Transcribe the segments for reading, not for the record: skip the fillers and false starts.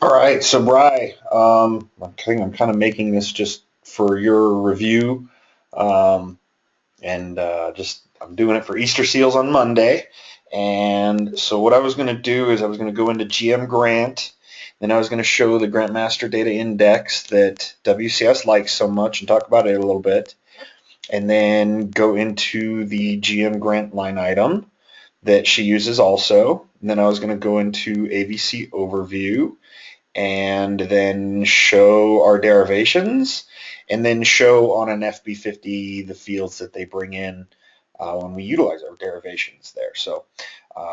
All right, so Bry, I think I'm kind of making this just for your review, um, and just I'm doing it for Easter Seals on Monday. And so what I was going to do is I was going to go into GM Grant, then I was going to show the Grant Master Data Index that WCS likes so much and talk about it a little bit, and then go into the GM Grant line item that she uses also. And then I was going to go into AVC overview and then show our derivations, and then show on an FB50 the fields that they bring in when we utilize our derivations there. So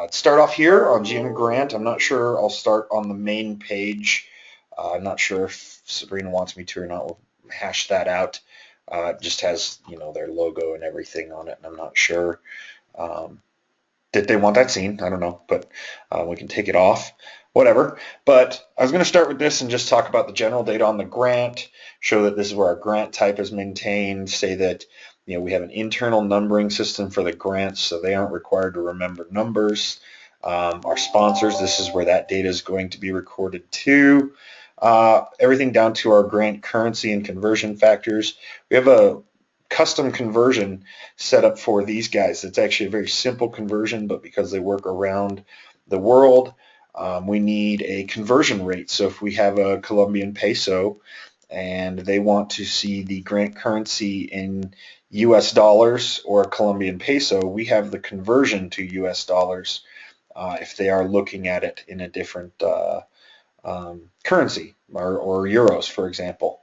start off here on GM Grant. I'm not sure I'll start on the main page. I'm not sure if Sabrina wants me to or not. We'll hash that out. It just has their logo and everything on it, and I'm not sure um, that they want that seen. I don't know, but we can take it off, whatever. But I was going to start with this and just talk about the general data on the grant, show that this is where our grant type is maintained, say that we have an internal numbering system for the grants, so they aren't required to remember numbers. Our sponsors, this is where that data is going to be recorded too. Everything down to our grant currency and conversion factors. We have a custom conversion set up for these guys. It's actually a very simple conversion, but because they work around the world, we need a conversion rate. So if we have a Colombian peso and they want to see the grant currency in US dollars or a Colombian peso, we have the conversion to US dollars if they are looking at it in a different currency or euros, for example.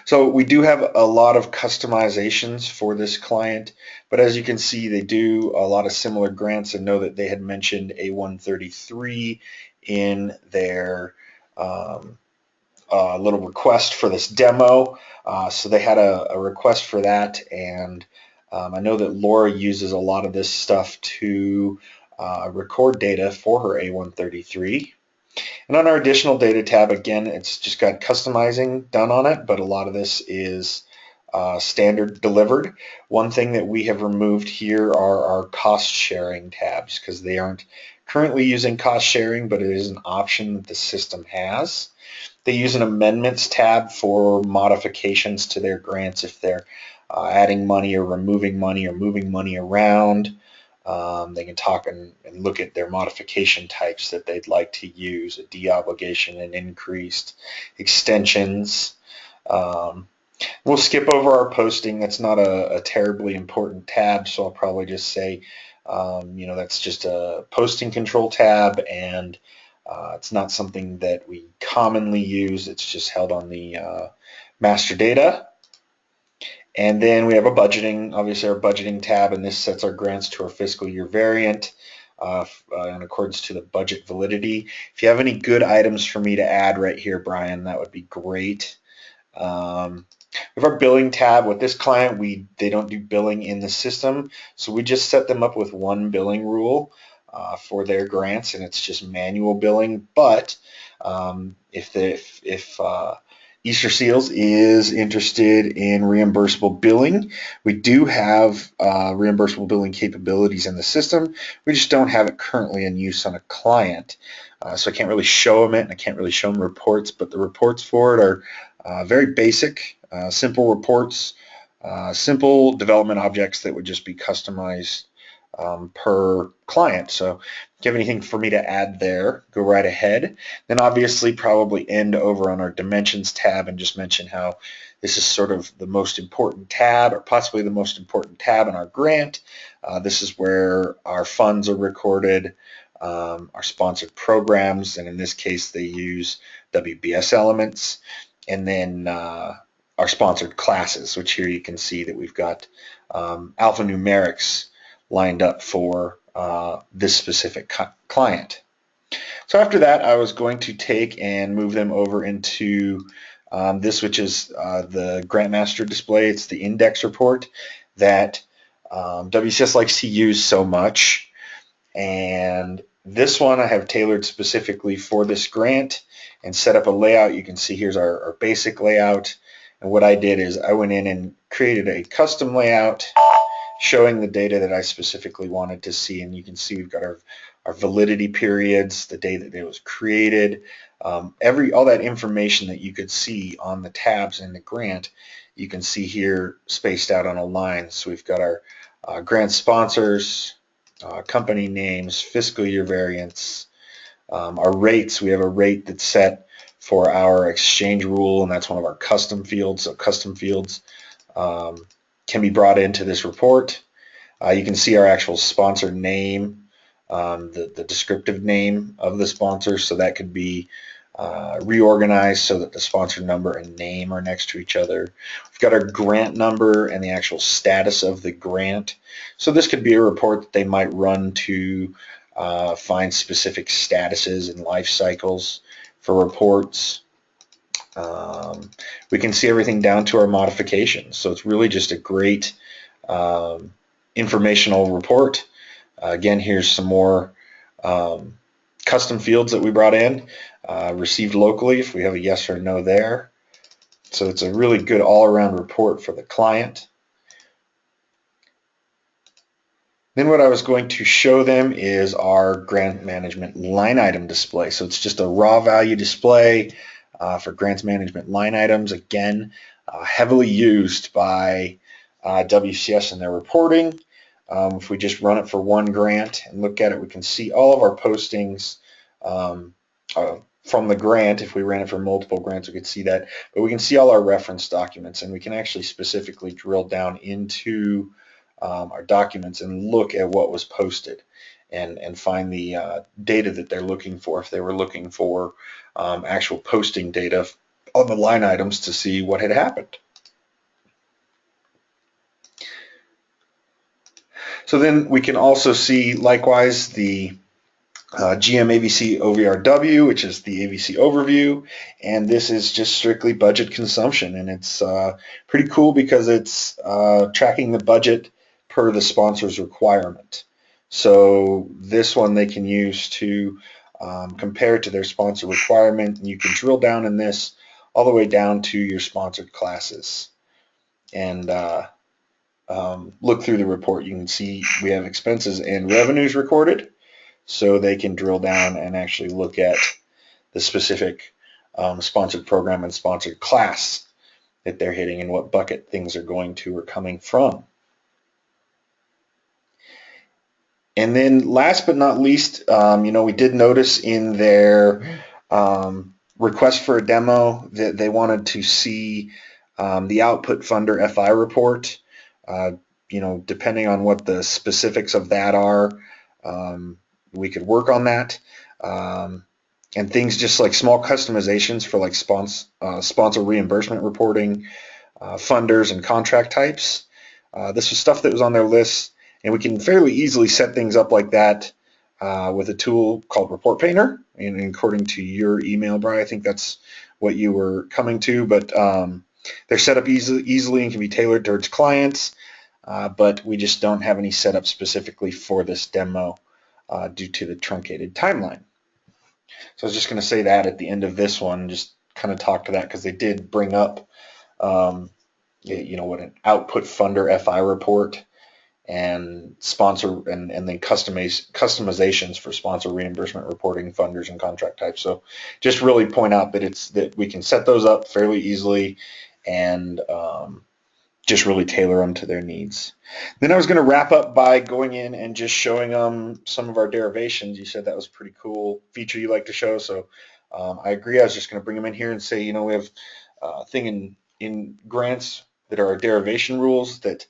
So we do have a lot of customizations for this client, but as you can see, they do a lot of similar grants, and know that they had mentioned A133 in their little request for this demo. So they had a request for that, and I know that Laura uses a lot of this stuff to record data for her A133. And on our additional data tab, again, it's just got customizing done on it, but a lot of this is standard delivered. One thing that we have removed here are our cost sharing tabs because they aren't currently using cost sharing, but it is an option that the system has. They use an amendments tab for modifications to their grants if they're adding money or removing money or moving money around. They can talk and look at their modification types that they'd like to use, a deobligation, an increased, extensions. We'll skip over our posting. That's not a terribly important tab, so I'll probably just say, that's just a posting control tab, and it's not something that we commonly use. It's just held on the master data. And then we have a budgeting, obviously our budgeting tab, and this sets our grants to our fiscal year variant in accordance to the budget validity. If you have any good items for me to add right here, Brian, that would be great. With our billing tab, with this client, they don't do billing in the system, so we just set them up with one billing rule for their grants, and it's just manual billing. But if Easter Seals is interested in reimbursable billing, we do have reimbursable billing capabilities in the system. We just don't have it currently in use on a client. So I can't really show them it, and I can't really show them reports, but the reports for it are very basic, simple reports, simple development objects that would just be customized per client. So if you have anything for me to add there, go right ahead. Then obviously probably end over on our dimensions tab and just mention how this is sort of the most important tab, or possibly the most important tab in our grant. This is where our funds are recorded, our sponsored programs, and in this case they use WBS elements, and then our sponsored classes, which here you can see that we've got alphanumerics lined up for this specific client. So after that, I was going to take and move them over into this, which is the Grantmaster display. It's the index report that WCS likes to use so much. And this one I have tailored specifically for this grant and set up a layout. You can see here's our basic layout. And what I did is I went in and created a custom layout showing the data that I specifically wanted to see. And you can see we've got our validity periods, the day that it was created, all that information that you could see on the tabs in the grant, you can see here spaced out on a line. So we've got our grant sponsors, company names, fiscal year variance, our rates. We have a rate that's set for our exchange rule, and that's one of our custom fields. So custom fields can be brought into this report. You can see our actual sponsor name, the descriptive name of the sponsor, so that could be reorganized so that the sponsor number and name are next to each other. We've got our grant number and the actual status of the grant. So this could be a report that they might run to find specific statuses and life cycles for reports. We can see everything down to our modifications. So it's really just a great informational report. Again, here's some more custom fields that we brought in. Received locally, if we have a yes or no there. So it's a really good all-around report for the client. Then what I was going to show them is our grant management line item display. So it's just a raw value display for grants management line items. Again, heavily used by WCS in their reporting. If we just run it for one grant and look at it, we can see all of our postings from the grant. If we ran it for multiple grants, we could see that. But we can see all our reference documents, and we can actually specifically drill down into our documents and look at what was posted and find the data that they're looking for. If they were looking for actual posting data on the line items to see what had happened. So then we can also see likewise the GM AVC OVRW, which is the AVC overview, and this is just strictly budget consumption, and it's pretty cool because it's tracking the budget per the sponsor's requirement. So this one they can use to compare to their sponsor requirement, and you can drill down in this all the way down to your sponsored classes and look through the report. You can see we have expenses and revenues recorded, so they can drill down and actually look at the specific sponsored program and sponsored class that they're hitting and what bucket things are going to or coming from. And then last but not least, we did notice in their request for a demo that they wanted to see the output funder FI report. Depending on what the specifics of that are, we could work on that. And things just like small customizations for like sponsor reimbursement reporting, funders and contract types. This was stuff that was on their list, and we can fairly easily set things up like that with a tool called Report Painter. And according to your email, Brian, I think that's what you were coming to, but they're set up easily and can be tailored towards clients, but we just don't have any set up specifically for this demo due to the truncated timeline. So I was just going to say that at the end of this one, just kind of talk to that because they did bring up, what an output funder FI report and sponsor and then customizations for sponsor reimbursement reporting, funders and contract types. So just really point out that we can set those up fairly easily and just really tailor them to their needs. Then I was going to wrap up by going in and just showing them some of our derivations. You said that was a pretty cool feature you like to show, so I agree. I was just going to bring them in here and say, we have a thing in grants that are our derivation rules that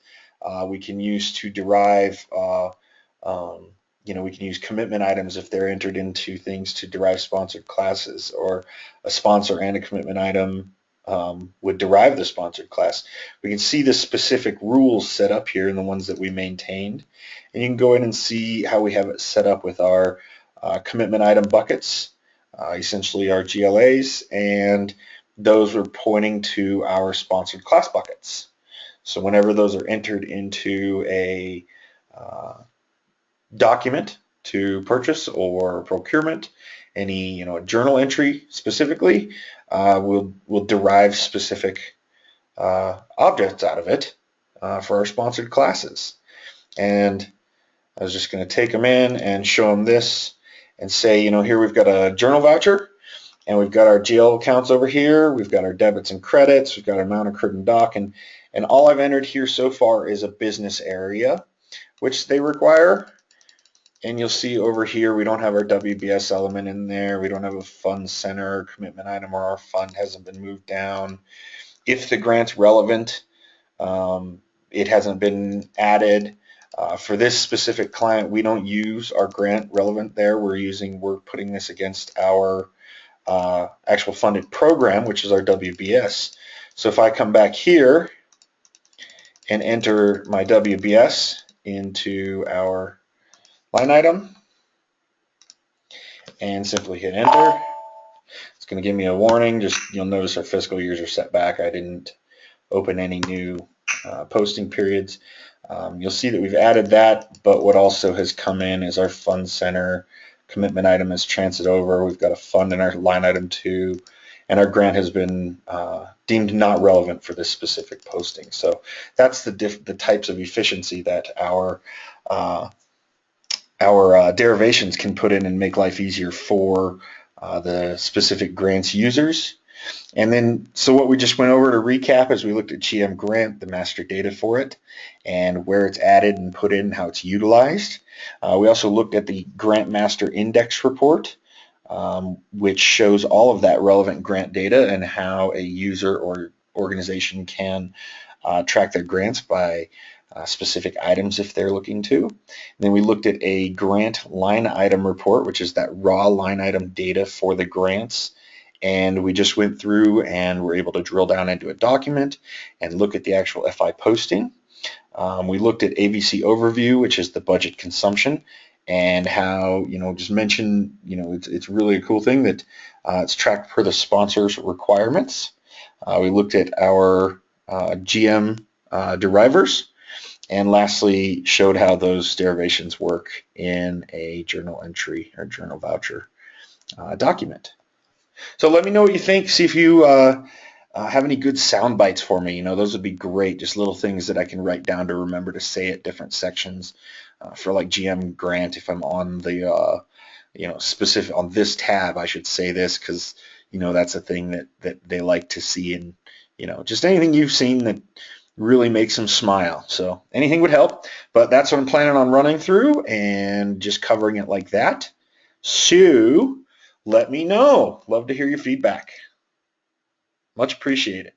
we can use to derive, we can use commitment items if they're entered into things to derive sponsored classes, or a sponsor and a commitment item would derive the sponsored class. We can see the specific rules set up here and the ones that we maintained, and you can go in and see how we have it set up with our commitment item buckets, essentially our GLAs, and those were pointing to our sponsored class buckets. So whenever those are entered into a document to purchase or procurement, any journal entry specifically, we'll derive specific objects out of it for our sponsored classes. And I was just going to take them in and show them this and say, here we've got a journal voucher, And we've got our GL accounts over here. We've got our debits and credits. We've got our amount accrued and doc. And all I've entered here so far is a business area, which they require. And you'll see over here, we don't have our WBS element in there. We don't have a fund center commitment item, or our fund hasn't been moved down. If the grant's relevant, it hasn't been added. For this specific client, we don't use our grant relevant there. We're putting this against our actual funded program, which is our WBS. So if I come back here and enter my WBS into our line item and simply hit enter, it's going to give me a warning. You'll notice our fiscal years are set back. I didn't open any new posting periods. You'll see that we've added that, but what also has come in is our fund center commitment item has transferred over. We've got a fund in our line item 2, and our grant has been deemed not relevant for this specific posting. So that's the types of efficiency that our derivations can put in and make life easier for the specific grants users. And then, so what we just went over to recap is we looked at GM Grant, the master data for it, and where it's added and put in, how it's utilized. We also looked at the Grant Master Index report, which shows all of that relevant grant data and how a user or organization can track their grants by specific items if they're looking to. And then we looked at a grant line item report, which is that raw line item data for the grants. And we just went through and were able to drill down into a document and look at the actual FI posting. We looked at AVC overview, which is the budget consumption, and how, just mention, it's really a cool thing that it's tracked per the sponsor's requirements. We looked at our GM derivers, and lastly showed how those derivations work in a journal entry or journal voucher document. So let me know what you think. See if you have any good sound bites for me. Those would be great. Just little things that I can write down to remember to say at different sections. For like GM Grant, if I'm on the specific on this tab, I should say this because that's a thing that they like to see, and just anything you've seen that really makes them smile. So anything would help. But that's what I'm planning on running through and just covering it like that. So let me know. Love to hear your feedback. Much appreciated.